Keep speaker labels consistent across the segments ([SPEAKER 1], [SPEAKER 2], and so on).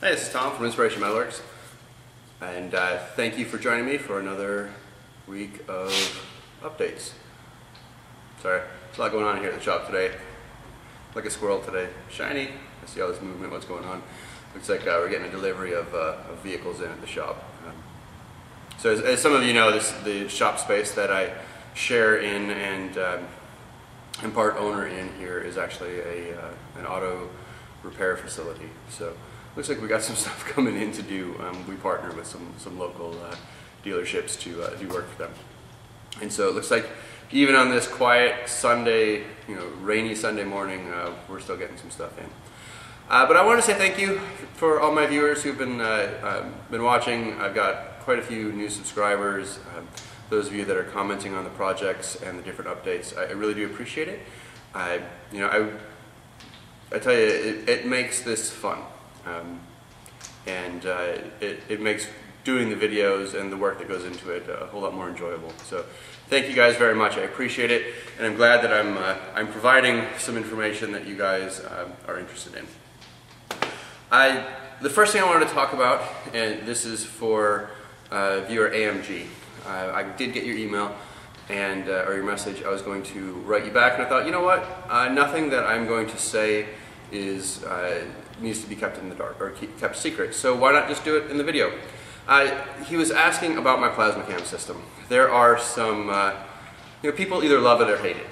[SPEAKER 1] Hey, this is Tom from Inspiration Metalworks, and thank you for joining me for another week of updates. Sorry, there's a lot going on here at the shop today. Like a squirrel today, shiny. I see all this movement, what's going on. Looks like we're getting a delivery of vehicles in at the shop. So as some of you know, the shop space that I share in and am part owner in here is actually an auto repair facility. So looks like we got some stuff coming in to do. We partner with some local dealerships to do work for them. And so it looks like even on this quiet Sunday, rainy Sunday morning, we're still getting some stuff in. But I want to say thank you for all my viewers who've been watching. I've got quite a few new subscribers. Those of you that are commenting on the projects and the different updates, I really do appreciate it. I tell you, it makes this fun. It makes doing the videos and the work that goes into it a whole lot more enjoyable. So thank you guys very much. I appreciate it, and I'm glad that I'm providing some information that you guys are interested in. The first thing I wanted to talk about, and this is for viewer AMG. I did get your email and or your message. I was going to write you back, and I thought, you know what? Nothing that I'm going to say is needs to be kept in the dark or kept secret. So why not just do it in the video? He was asking about my plasma cam system. There are some people either love it or hate it,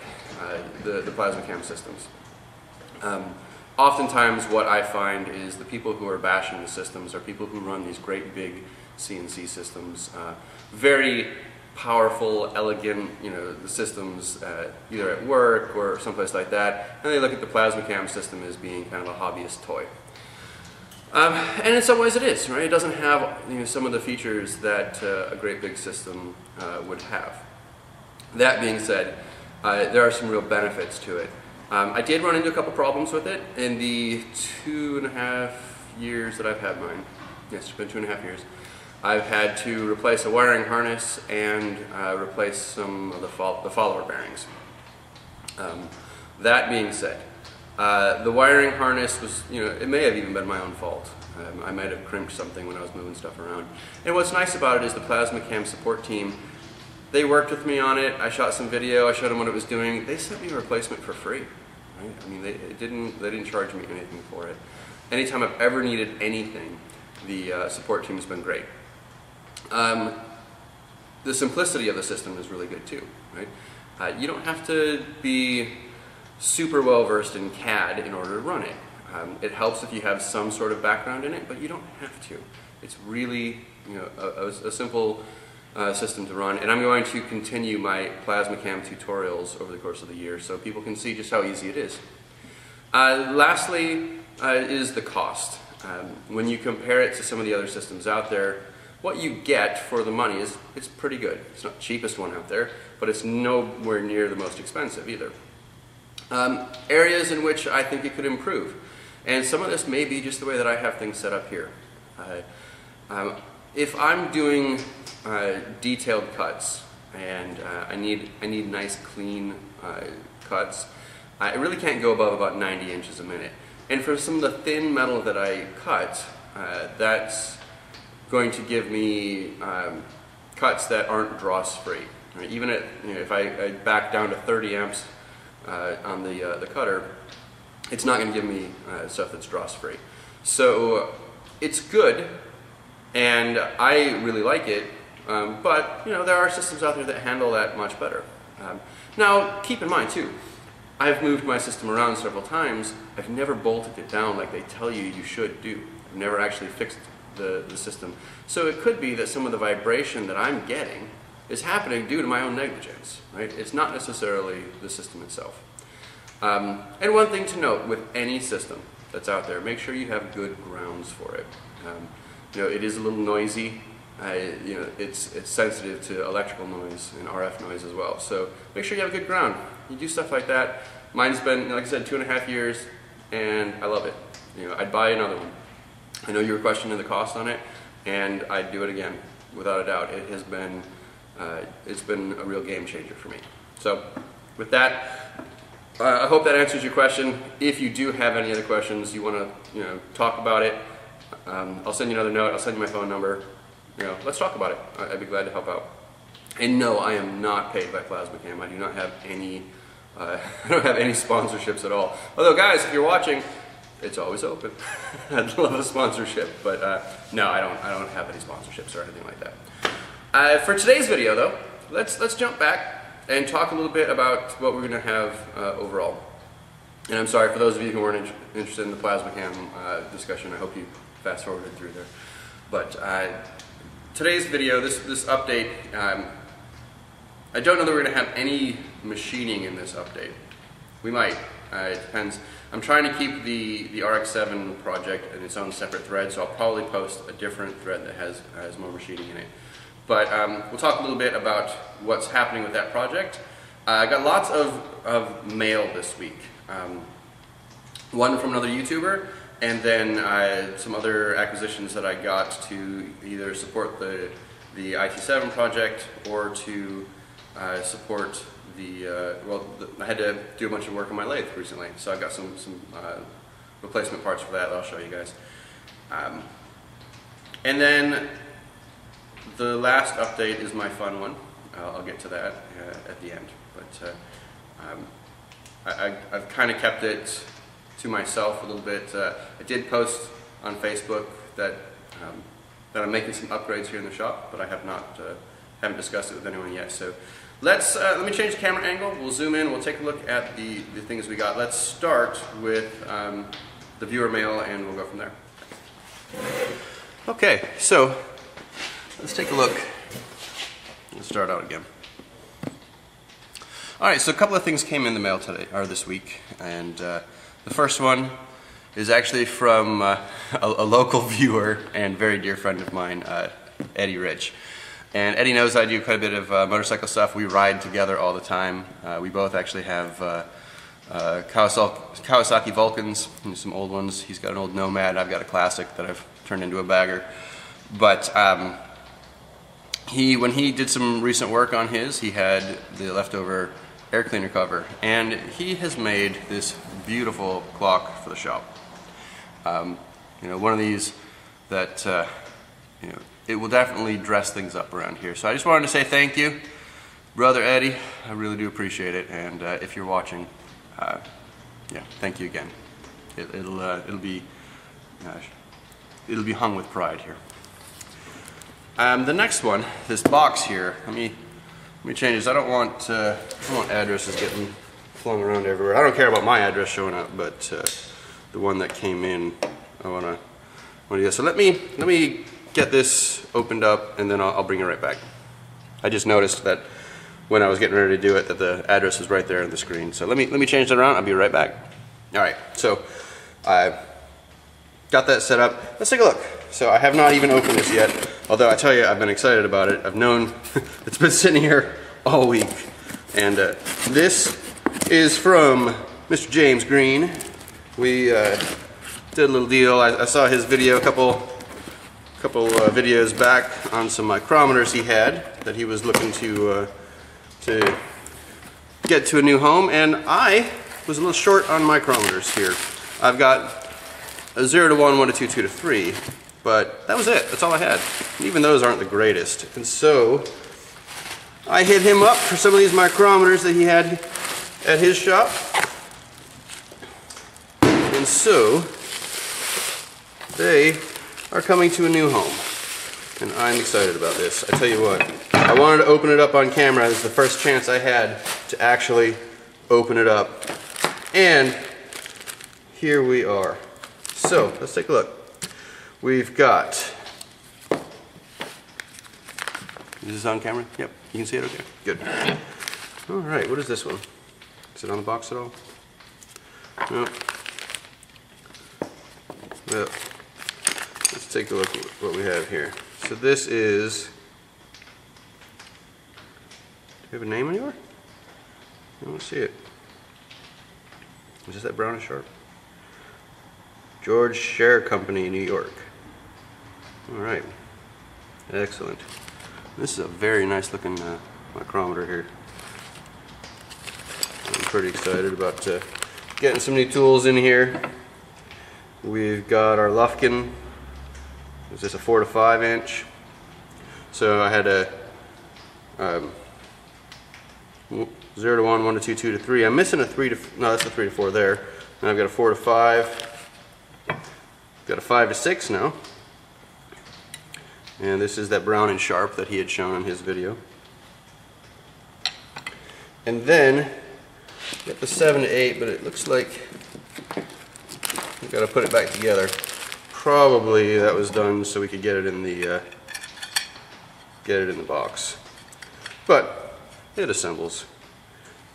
[SPEAKER 1] the plasma cam systems. Oftentimes what I find is the people who are bashing the systems are people who run these great big CNC systems, very powerful, elegant, the systems either at work or someplace like that, and they look at the plasma cam system as being kind of a hobbyist toy. And in some ways it is, right? It doesn't have some of the features that a great big system would have. That being said, there are some real benefits to it. I did run into a couple problems with it in the 2.5 years that I've had mine. Yes, it's been 2.5 years. I've had to replace a wiring harness and replace some of the follower bearings. That being said, the wiring harness was, it may have even been my own fault. I might have crimped something when I was moving stuff around. And what's nice about it is the plasma cam support team, they worked with me on it. I shot some video, I showed them what it was doing. They sent me a replacement for free. Right? I mean, they didn't charge me anything for it. Anytime I've ever needed anything, the support team has been great. The simplicity of the system is really good too, right? You don't have to be super well versed in CAD in order to run it. It helps if you have some sort of background in it, but you don't have to. It's really a simple system to run, and I'm going to continue my plasma cam tutorials over the course of the year so people can see just how easy it is. Lastly is the cost. When you compare it to some of the other systems out there, what you get for the money it's pretty good. It's not the cheapest one out there, but it's nowhere near the most expensive either. Areas in which I think it could improve, and some of this may be just the way that I have things set up here. If I'm doing detailed cuts and I need nice clean cuts, I really can't go above about 90 inches a minute. And for some of the thin metal that I cut, that's going to give me cuts that aren't dross free. Right? Even at, if I back down to 30 amps on the cutter, it's not going to give me stuff that's dross free. So it's good, and I really like it, but there are systems out there that handle that much better. Now keep in mind too, I've moved my system around several times. I've never bolted it down like they tell you should do. I've never actually fixed the system. So it could be that some of the vibration that I'm getting is happening due to my own negligence, right? It's not necessarily the system itself. And one thing to note with any system that's out there, make sure you have good grounds for it. It is a little noisy. It's sensitive to electrical noise and RF noise as well. So make sure you have a good ground. You do stuff like that. Mine's been, like I said, 2.5 years, and I love it. I'd buy another one. I know you were questioning the cost on it, and I'd do it again, without a doubt. It has been, it's been a real game changer for me. So, with that, I hope that answers your question. If you do have any other questions, you want to talk about it, I'll send you another note, I'll send you my phone number. You know, let's talk about it. I'd be glad to help out. And no, I am not paid by PlasmaCam. I do not have any, I don't have any sponsorships at all. Although guys, if you're watching, it's always open. I'd love a sponsorship, but no, I don't have any sponsorships or anything like that. For today's video though, let's jump back and talk a little bit about what we're gonna have overall. And I'm sorry for those of you who weren't interested in the PlasmaCam discussion, I hope you fast forwarded through there. But today's video, this update, I don't know that we're going to have any machining in this update. We might, it depends. I'm trying to keep the RX-7 project in its own separate thread, so I'll probably post a different thread that has more machining in it. But we'll talk a little bit about what's happening with that project. I got lots of mail this week. One from another YouTuber, and then some other acquisitions that I got to either support the IT7 project or to support I had to do a bunch of work on my lathe recently, so I've got some replacement parts for that I'll show you guys. And then the last update is my fun one. I'll get to that at the end, but I've kind of kept it to myself a little bit. I did post on Facebook that I'm making some upgrades here in the shop, but I haven't discussed it with anyone yet. So let me change the camera angle. We'll zoom in. We'll take a look at the things we got. Let's start with the viewer mail, and we'll go from there. Okay, so let's take a look. Let's start out again. All right, so a couple of things came in the mail today, or this week, and the first one is actually from a local viewer and very dear friend of mine, Eddie Rich. And Eddie knows I do quite a bit of motorcycle stuff. We ride together all the time. We both actually have Kawasaki Vulcans, some old ones. He's got an old Nomad. I've got a classic that I've turned into a bagger. But when he did some recent work on his, he had the leftover air cleaner cover, and he has made this beautiful clock for the shop. You know, one of these that you know, it will definitely dress things up around here. So I just wanted to say thank you, brother Eddie. I really do appreciate it, and if you're watching, yeah, thank you again. It'll be hung with pride here. The next one, this box here. Let me change this. I don't want addresses getting flung around everywhere. I don't care about my address showing up, but the one that came in, I wanna do that. So let me get this opened up, and then I'll bring it right back. I just noticed that when I was getting ready to do it, that the address was right there on the screen. So let me change that around. I'll be right back. All right. So I got that set up. Let's take a look. So I have not even opened this yet, although I tell you, I've been excited about it. I've known it's been sitting here all week. And this is from Mr. James Green. We did a little deal. I saw his video a couple videos back on some micrometers he had that he was looking to get to a new home, and I was a little short on micrometers here. I've got a 0 to 1, 1 to 2, 2 to 3. But that was it. That's all I had. And even those aren't the greatest. And so I hit him up for some of these micrometers that he had at his shop. And so they are coming to a new home. And I'm excited about this. I tell you what, I wanted to open it up on camera. This is the first chance I had to actually open it up. And here we are. So let's take a look. We've got, is this on camera? Yep, you can see it, okay, good. All right, what is this one? Is it on the box at all? No. Well, let's take a look at what we have here. So this is, do you have a name anywhere? I don't see it. Is this that brownish sharp? George Share Company, New York. All right, excellent. This is a very nice looking micrometer here. I'm pretty excited about getting some new tools in here. We've got our Lufkin Is this a 4 to 5 inch? So I had a 0 to 1, 1 to 2, 2 to 3. I'm missing a 3 to, no, that's a 3 to 4 there. And I've got a 4 to 5. Got a 5 to 6 now. And this is that brown and sharp that he had shown in his video. And then get the 7 to 8, but it looks like we've got to put it back together. Probably that was done so we could get it in the box. But it assembles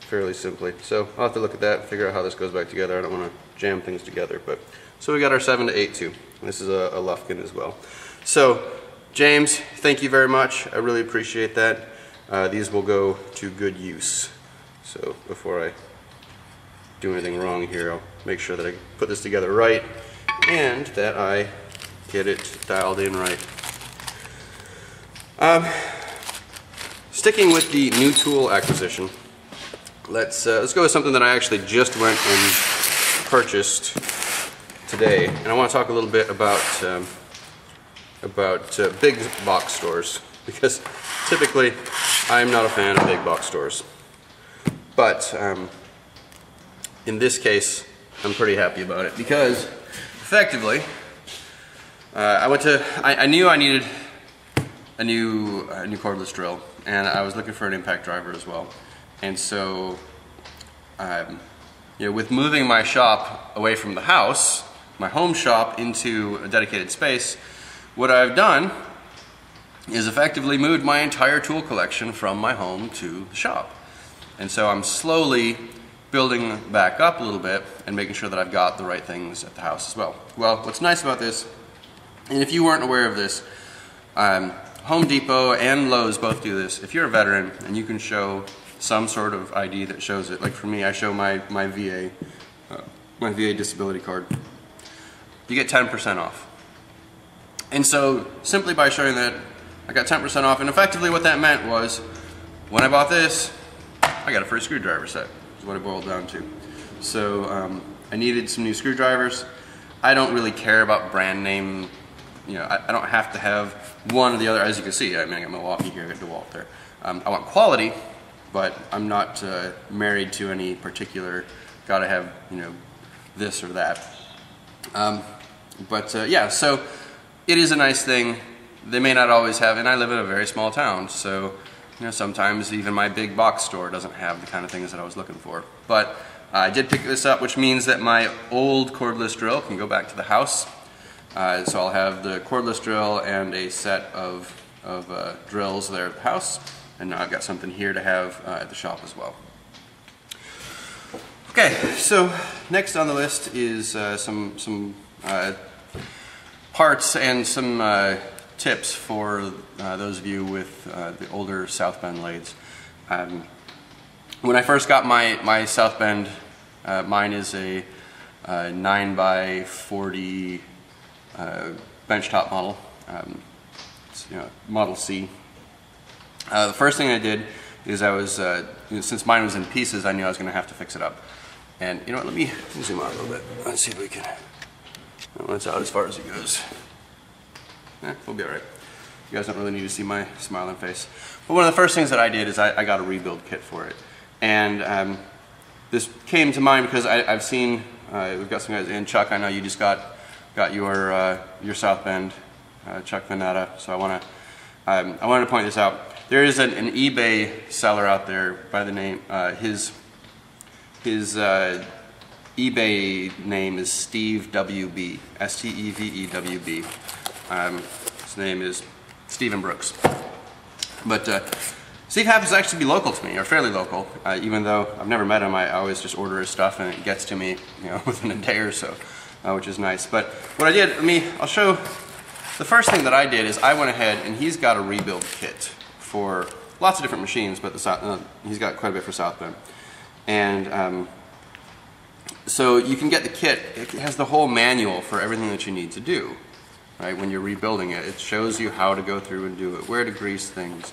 [SPEAKER 1] fairly simply. So I'll have to look at that and figure out how this goes back together. I don't want to jam things together. But so we got our 7 to 8 too. This is a Lufkin as well. So James, thank you very much. I really appreciate that. These will go to good use. So before I do anything wrong here, I'll make sure that I put this together right and that I get it dialed in right. Sticking with the new tool acquisition, let's go with something that I actually just went and purchased today, and I want to talk a little bit about big box stores, because typically I'm not a fan of big box stores, but in this case I'm pretty happy about it, because effectively I knew I needed a new cordless drill, and I was looking for an impact driver as well. And so you know, with moving my shop away from the house, my home shop, into a dedicated space, what I've done is effectively moved my entire tool collection from my home to the shop. And so I'm slowly building back up a little bit and making sure that I've got the right things at the house as well. Well, what's nice about this, and if you weren't aware of this, Home Depot and Lowe's both do this. If you're a veteran and you can show some sort of ID that shows it, like for me, I show my VA disability card, you get 10% off. And so simply by showing that, I got 10% off, and effectively what that meant was, when I bought this, I got a free screwdriver set, is what it boiled down to. So I needed some new screwdrivers. I don't really care about brand name. You know, I don't have to have one or the other. As you can see, I mean, I got Milwaukee here, I got DeWalt there. I want quality, but I'm not married to any particular, gotta have, you know, this or that. Yeah, so it is a nice thing. They may not always have, and I live in a very small town, so you know, sometimes even my big box store doesn't have the kind of things that I was looking for. But I did pick this up, which means that my old cordless drill can go back to the house. So I'll have the cordless drill and a set of drills there at the house, and now I've got something here to have at the shop as well. Okay, so next on the list is some parts and some tips for those of you with the older South Bend lathes. When I first got my South Bend, mine is a 9x40 benchtop model, it's, you know, Model C. The first thing I did is I was, you know, since mine was in pieces, I knew I was going to have to fix it up. And you know what, let me zoom out a little bit. Let's see if we can, well, it's out as far as it goes. We'll be alright. You guys don't really need to see my smiling face. But one of the first things that I did is I got a rebuild kit for it. And this came to mind because I've seen, we've got some guys in. Chuck, I know you just got your South Bend, Chuck Veneta, so I wanted to point this out. There is an eBay seller out there by the name, his eBay name is Steve WB, S-T-E-V-E-W-B. His name is Stephen Brooks. But Steve happens to actually be local to me, or fairly local, even though I've never met him. I always just order his stuff and it gets to me, you know, within a day or so, which is nice. But what I did, I'll show, the first thing that I did is I went ahead, and he's got a rebuild kit for lots of different machines, but he's got quite a bit for South Bend. And so you can get the kit. It has the whole manual for everything that you need to do, right? When you're rebuilding it, it shows you how to go through and do it, where to grease things,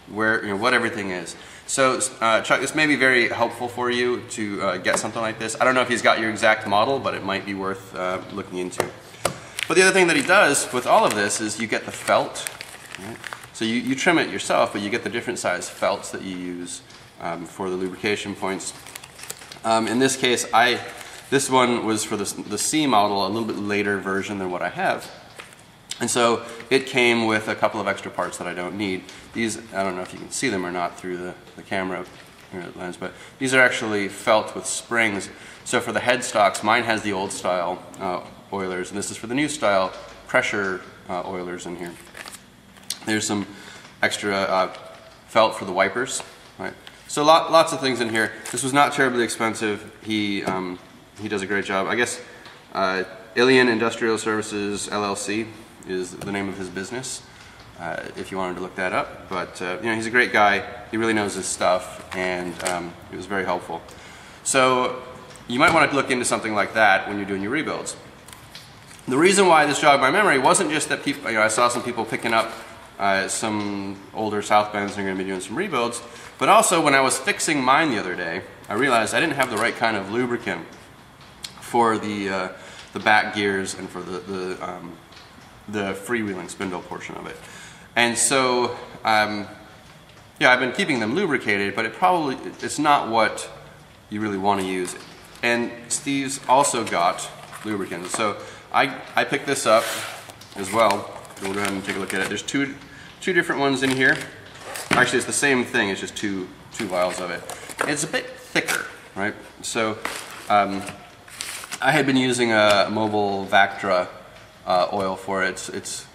[SPEAKER 1] where, you know, what everything is. So Chuck, this may be very helpful for you to get something like this. I don't know if he's got your exact model, but it might be worth looking into. But the other thing that he does with all of this is you get the felt. Right? So you trim it yourself, but you get the different size felts that you use for the lubrication points. In this case, this one was for the C model, a little bit later version than what I have. And so it came with a couple of extra parts that I don't need. These, I don't know if you can see them or not through the camera lens, but these are actually felt with springs. So for the headstocks, mine has the old style oilers, and this is for the new style pressure oilers in here. There's some extra felt for the wipers, right? So lots of things in here. This was not terribly expensive. He does a great job. I guess Ilian Industrial Services LLC is the name of his business, if you wanted to look that up. But you know, he's a great guy. He really knows his stuff, and it was very helpful. So you might want to look into something like that when you're doing your rebuilds. The reason why this jogged my memory wasn't just that people, you know, I saw some people picking up some older South Bends and are going to be doing some rebuilds, but also when I was fixing mine the other day, I realized I didn't have the right kind of lubricant for the back gears and for the freewheeling spindle portion of it. And so, yeah, I've been keeping them lubricated, but it's not what you really want to use. And Steve's also got lubricant. So I picked this up as well. We'll go ahead and take a look at it. There's two different ones in here. Actually, it's the same thing. It's just two vials of it. It's a bit thicker, right? So I had been using a Mobile Vactra oil for it. It's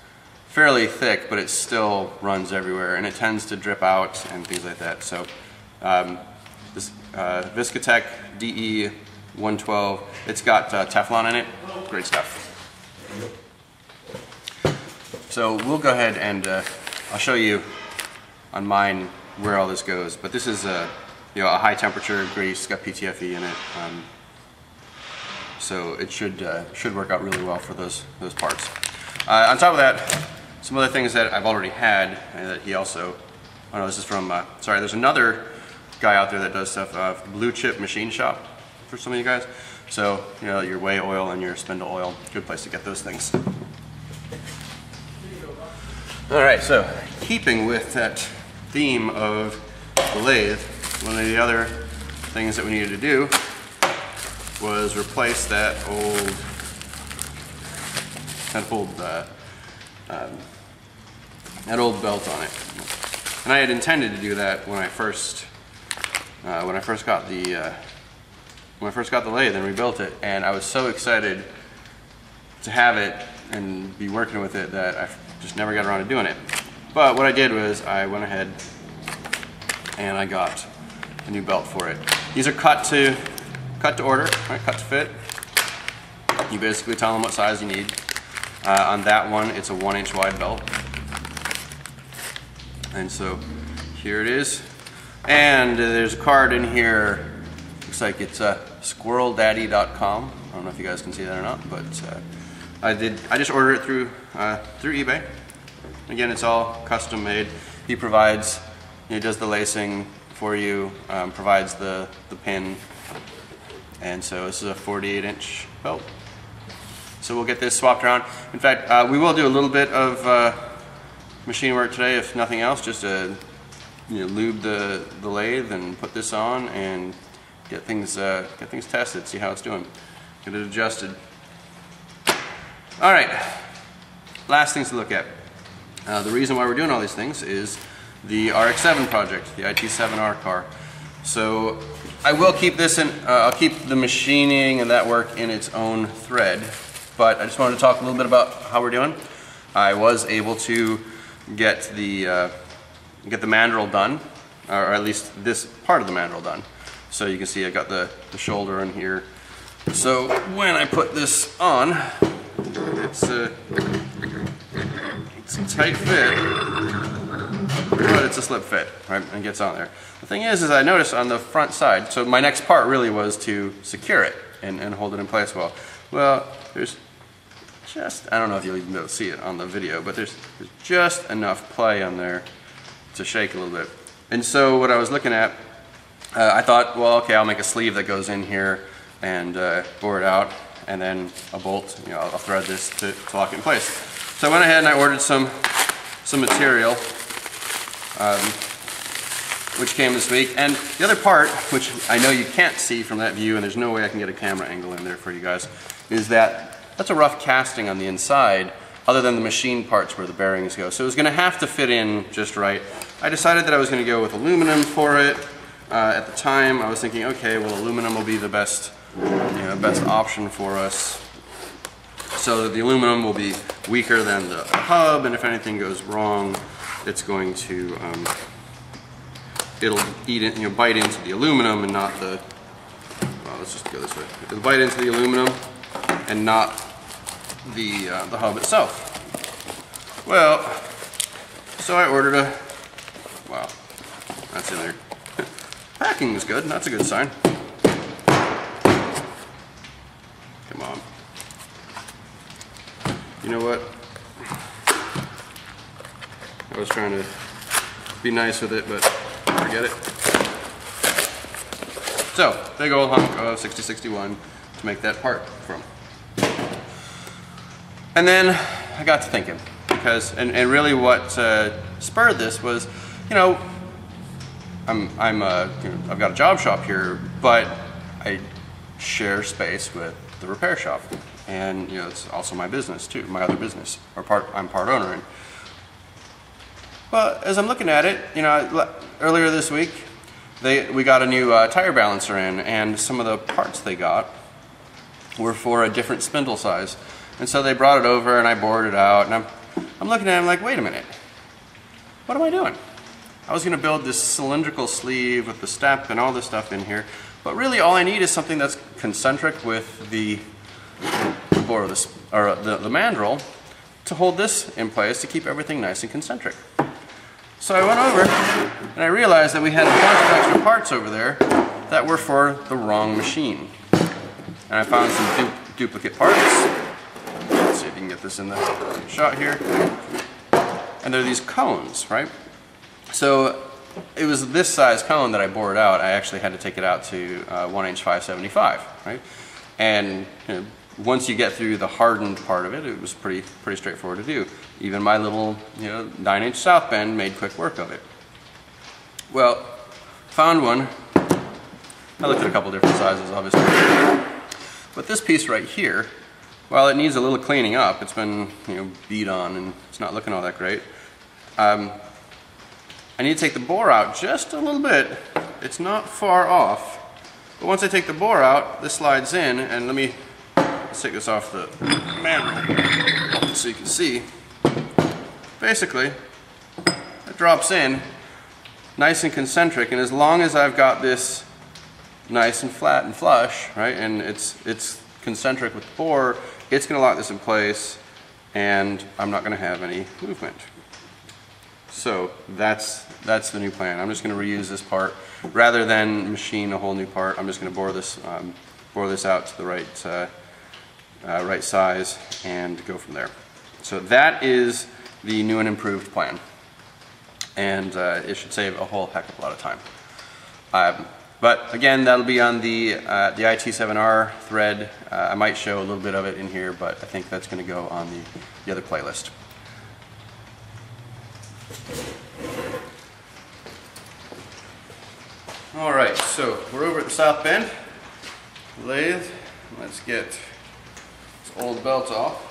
[SPEAKER 1] fairly thick, but it still runs everywhere, and it tends to drip out and things like that. So this Viscotech DE 112, it's got Teflon in it. Great stuff. So we'll go ahead and I'll show you on mine where all this goes. But this is a high temperature grease, it's got PTFE in it, so it should work out really well for those parts. On top of that, some other things that I've already had that he also. Oh no, this is from. Sorry, there's another guy out there that does stuff. Blue Chip Machine Shop for some of you guys. So your whey oil and your spindle oil, good place to get those things. Alright, so keeping with that theme of the lathe, one of the other things that we needed to do was replace that old belt on it. And I had intended to do that when I first got the lathe and rebuilt it, and I was so excited to have it and be working with it that I just never got around to doing it. But what I did was I went ahead and I got a new belt for it. These are cut to order, right? Cut to fit. You basically tell them what size you need. On that one, it's a 1-inch wide belt. And so here it is. And there's a card in here. Looks like it's squirreldaddy.com. I don't know if you guys can see that or not, but I just ordered it through eBay. Again, it's all custom made. He provides, he does the lacing for you, provides the pin, and so this is a 48-inch belt. So we'll get this swapped around. In fact, we will do a little bit of machine work today, if nothing else, just to lube the lathe and put this on and get things tested, see how it's doing, get it adjusted. All right, last things to look at. The reason why we're doing all these things is the RX-7 project, the IT7R car. So I will keep this in, I'll keep the machining and that work in its own thread, but I just wanted to talk a little bit about how we're doing. I was able to get the mandrel done, or at least this part of the mandrel done. So you can see I got the shoulder in here. So when I put this on, it's a tight fit, but it's a slip fit, right? And it gets on there. The thing is I noticed on the front side, so my next part really was to secure it and hold it in place well. Well, there's just, I don't know if you'll even be able to see it on the video, but there's just enough play on there to shake a little bit. And so what I was looking at, I thought, well, okay, I'll make a sleeve that goes in here and bore it out. and then a bolt. I'll thread this to lock it in place. So I went ahead and I ordered some material, which came this week. And the other part, which I know you can't see from that view, and there's no way I can get a camera angle in there for you guys, is that that's a rough casting on the inside, other than the machine parts where the bearings go. So it was going to have to fit in just right. I decided that I was going to go with aluminum for it. At the time, I was thinking, okay, well, aluminum will be the best, best option for us. So the aluminum will be weaker than the hub, and if anything goes wrong, it's going to it'll eat it, bite into the aluminum and not the. Well, let's just go this way. It'll bite into the aluminum and not the hub itself. Well, so I ordered a. Wow, that's in there. Packing was good. That's a good sign. Come on. You know what? I was trying to be nice with it, but forget it. So, big old hunk of 6061 to make that part from. And then I got to thinking, because, and really what spurred this was, I've got a job shop here, but I share space with the repair shop. And it's also my business too, my other business, I'm part owner in. Well, as I'm looking at it, earlier this week, we got a new tire balancer in, and some of the parts they got were for a different spindle size. And so they brought it over and I bored it out, and I'm looking at it, I'm like, wait a minute, what am I doing? I was going to build this cylindrical sleeve with the step and all this stuff in here, but really all I need is something that's concentric with the bore of the mandrel to hold this in place to keep everything nice and concentric. So I went over and I realized that we had a bunch of extra parts over there that were for the wrong machine. And I found some duplicate parts. Let's see if you can get this in the shot here. And they're these cones, right? So it was this size cone that I bored out. I actually had to take it out to 1" 575, right? And once you get through the hardened part of it, it was pretty straightforward to do. Even my little 9" South bend made quick work of it. Well, found one. I looked at a couple different sizes, obviously. But this piece right here, while it needs a little cleaning up, it's been beat on and it's not looking all that great. I need to take the bore out just a little bit. It's not far off. But once I take the bore out, this slides in, and let's take this off the mandrel so you can see. Basically, it drops in nice and concentric, and as long as I've got this nice and flat and flush, right, and it's concentric with the bore, it's going to lock this in place, and I'm not going to have any movement. So that's the new plan. I'm just going to reuse this part rather than machine a whole new part. I'm just going to bore this out to the right size and go from there. So that is the new and improved plan, and it should save a whole heck of a lot of time. But again, that'll be on the IT7R thread. I might show a little bit of it in here, but I think that's going to go on the other playlist. All right, so we're over at the South Bend lathe. Let's get this old belt off.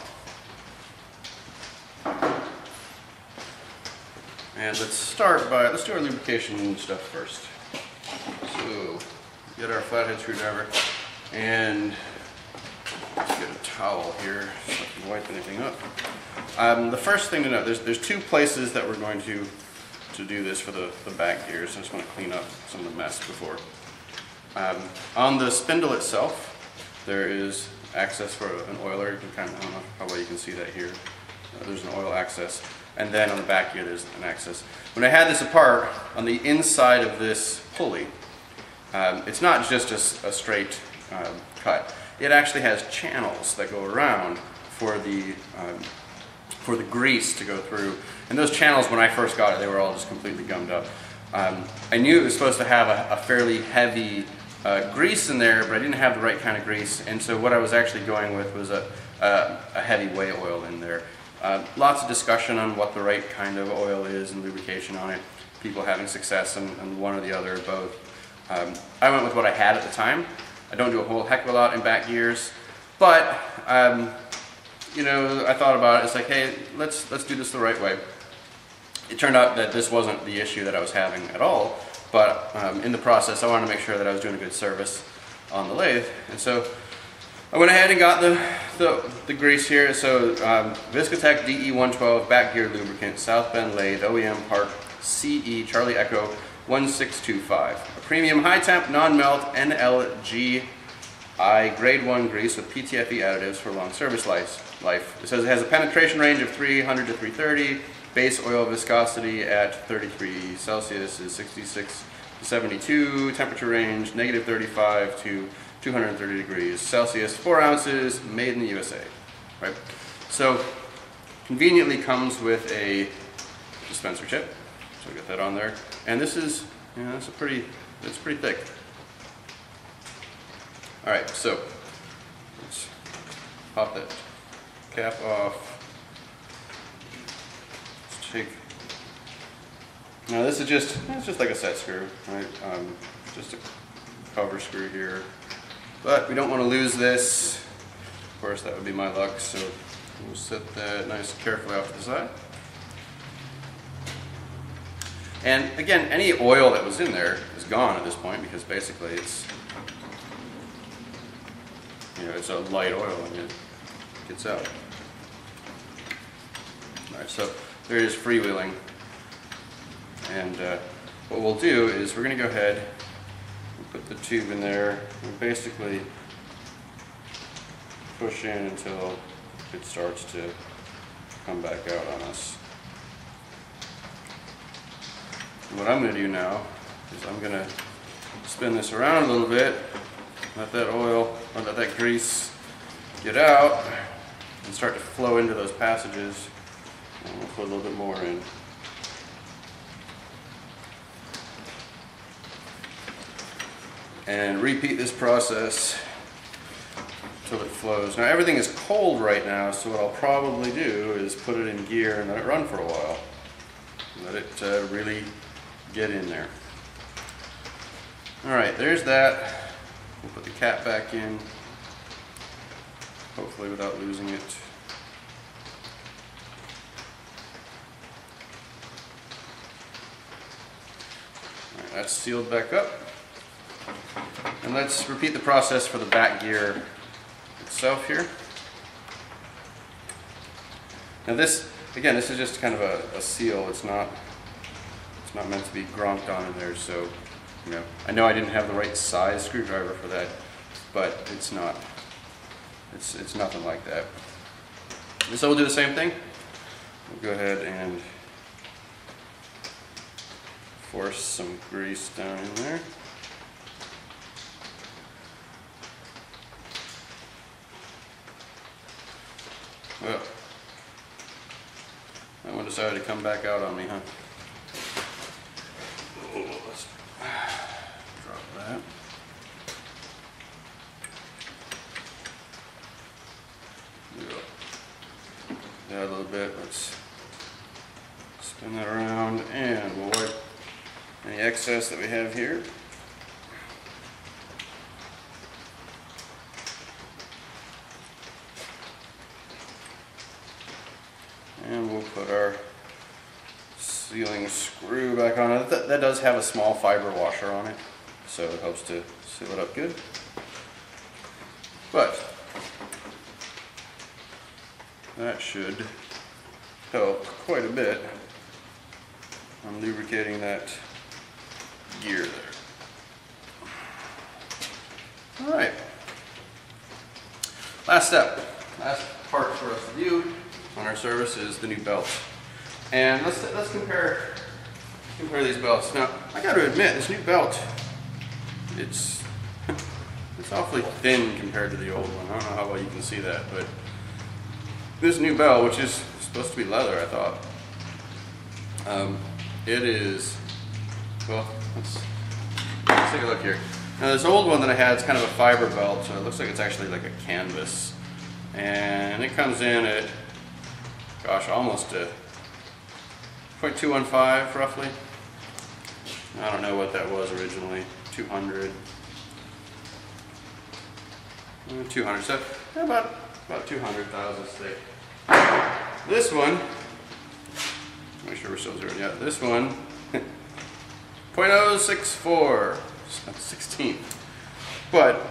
[SPEAKER 1] And let's do our lubrication stuff first. So, get our flathead screwdriver, and let's get a towel here so I can wipe anything up. The first thing to note, there's two places that we're going to do this for the back gears. I just want to clean up some of the mess before. On the spindle itself, there is access for an oiler. You can I don't know how well you can see that here. There's an oil access. And then on the back here, there's an access. When I had this apart, on the inside of this pulley, it's not just a straight cut. It actually has channels that go around for the grease to go through. And those channels, when I first got it, they were all just completely gummed up. I knew it was supposed to have a fairly heavy grease in there, but I didn't have the right kind of grease, and so what I was actually going with was a heavy whey oil in there. Lots of discussion on what the right kind of oil is and lubrication on it. People having success in one or the other or both. I went with what I had at the time. I don't do a whole heck of a lot in back gears, but you know, I thought about it. It's like, hey, let's do this the right way. It turned out that this wasn't the issue that I was having at all, but in the process, I wanted to make sure that I was doing a good service on the lathe, and so I went ahead and got the grease here. So Viscotech DE112 back gear lubricant, South Bend lathe, OEM part CE Charlie Echo 1625. A premium high temp non-melt NLGI grade 1 grease with PTFE additives for long service life. It says it has a penetration range of 300 to 330. Base oil viscosity at 33 Celsius is 66 to 72. Temperature range negative 35 to 230 degrees Celsius. 4 ounces. Made in the USA. Right. So conveniently comes with a dispenser tip. So get that on there. And this is, you know, it's pretty thick. All right. So let's pop that cap off. Now this is it's just like a set screw, right? Just a cover screw here. But we don't want to lose this. Of course, that would be my luck, so we'll set that nice and carefully off to the side. And again, any oil that was in there is gone at this point because basically it's, you know, it's a light oil and it gets out. All right, so there it is freewheeling. And what we'll do is we're going to go ahead and put the tube in there and basically push in until it starts to come back out on us. And what I'm going to do now is I'm going to spin this around a little bit, let that oil, or let that grease get out and start to flow into those passages. And we'll put a little bit more in. And repeat this process until it flows. Now everything is cold right now, so what I'll probably do is put it in gear and let it run for a while. Let it really get in there. Alright, there's that. We'll put the cap back in, hopefully without losing it. Alright, that's sealed back up. And let's repeat the process for the back gear itself here. Now this, again, this is just kind of a seal. It's not meant to be gronked on in there, so, you know, I know I didn't have the right size screwdriver for that, but it's nothing like that. So we'll do the same thing. We'll go ahead and force some grease down in there. Well, that one decided to come back out on me, huh? Oh, let's drop that. Yeah, a little bit. Let's spin that around and we'll wipe any excess that we have here. And we'll put our sealing screw back on it. That does have a small fiber washer on it, so it helps to seal it up good. But that should help quite a bit on lubricating that gear there. All right. Last step, last part for us to do on our service is the new belt. And let's compare these belts. Now, I got to admit, this new belt, it's awfully thin compared to the old one. I don't know how well you can see that, but this new belt, which is supposed to be leather, I thought, it is, well, let's take a look here. Now this old one that I had is kind of a fiber belt, so it looks like it's actually like a canvas. And it comes in at, gosh, almost a 0.215 roughly. I don't know what that was originally, 200. 200, so about 200,000 stick. This one, make sure we're still zeroed. Yeah, this one, 0.064, 16th. But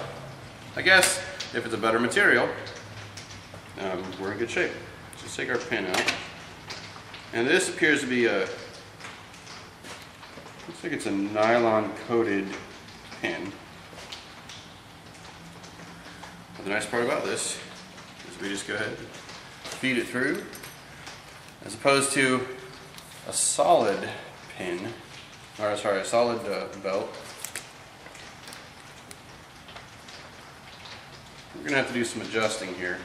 [SPEAKER 1] I guess if it's a better material, we're in good shape. Let's just take our pin out. And this appears to be a, looks like it's a nylon coated pin. But the nice part about this is we just go ahead and feed it through, as opposed to a solid pin, or sorry, a solid belt. We're going to have to do some adjusting here,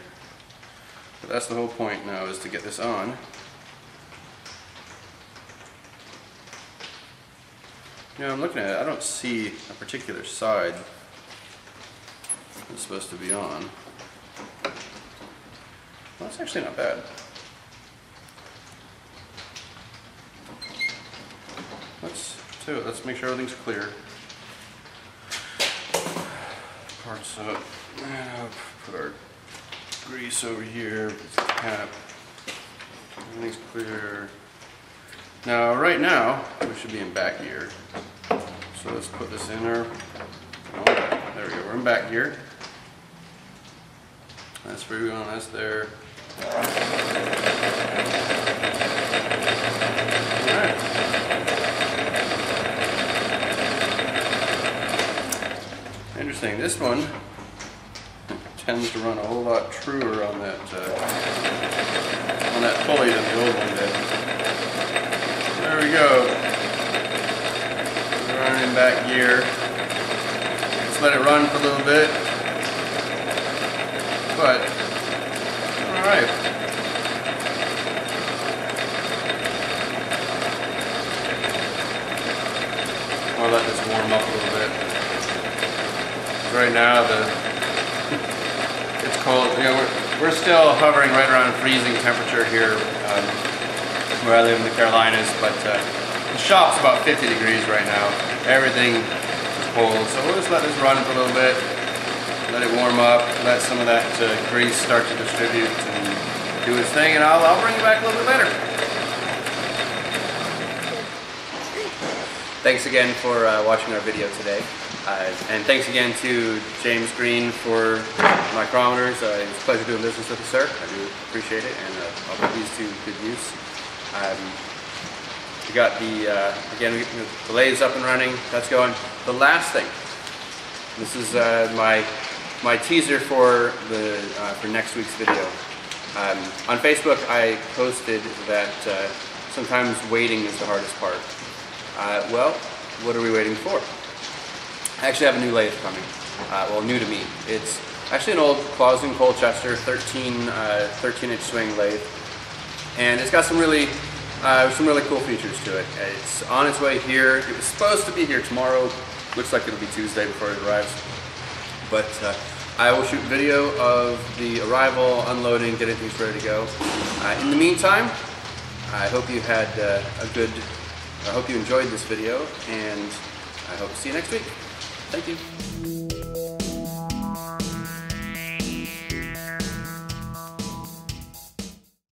[SPEAKER 1] but that's the whole point now, is to get this on. You know, I'm looking at it, I don't see a particular side it's supposed to be on. Well, that's actually not bad. Let's make sure everything's clear. Parts up. Put our grease over here. Put the cap. Everything's clear. Now, right now, we should be in back gear. So let's put this in there. Oh, there we go. We're in back gear. That's free on. That's there. Alright. Interesting. This one tends to run a whole lot truer on that pulley than the old one did. There we go. We're running in back gear. Let's let it run for a little bit. But, alright. I'll let this warm up a little bit. Right now, it's cold. You know, we're still hovering right around freezing temperature here where I live in the Carolinas, but the shop's about 50 degrees right now. Everything is cold, so we'll just let this run for a little bit. Let it warm up, let some of that grease start to distribute and do its thing, and I'll bring you back a little bit later. Thanks again for watching our video today. And thanks again to James Green for micrometers. It's a pleasure doing business with you, sir. I do appreciate it, and I'll put these to good use. We got the, again, the lathe is up and running. That's going. The last thing, this is my teaser for next week's video. On Facebook, I posted that sometimes waiting is the hardest part. Well, what are we waiting for? I actually have a new lathe coming. Well, new to me. It's actually an old Clausen Colchester 13-inch swing lathe, and it's got some really cool features to it. It's on its way here. It was supposed to be here tomorrow. Looks like it'll be Tuesday before it arrives. But I will shoot video of the arrival, unloading, getting things ready to go. In the meantime, I hope you had I hope you enjoyed this video, and I hope to see you next week. Thank you.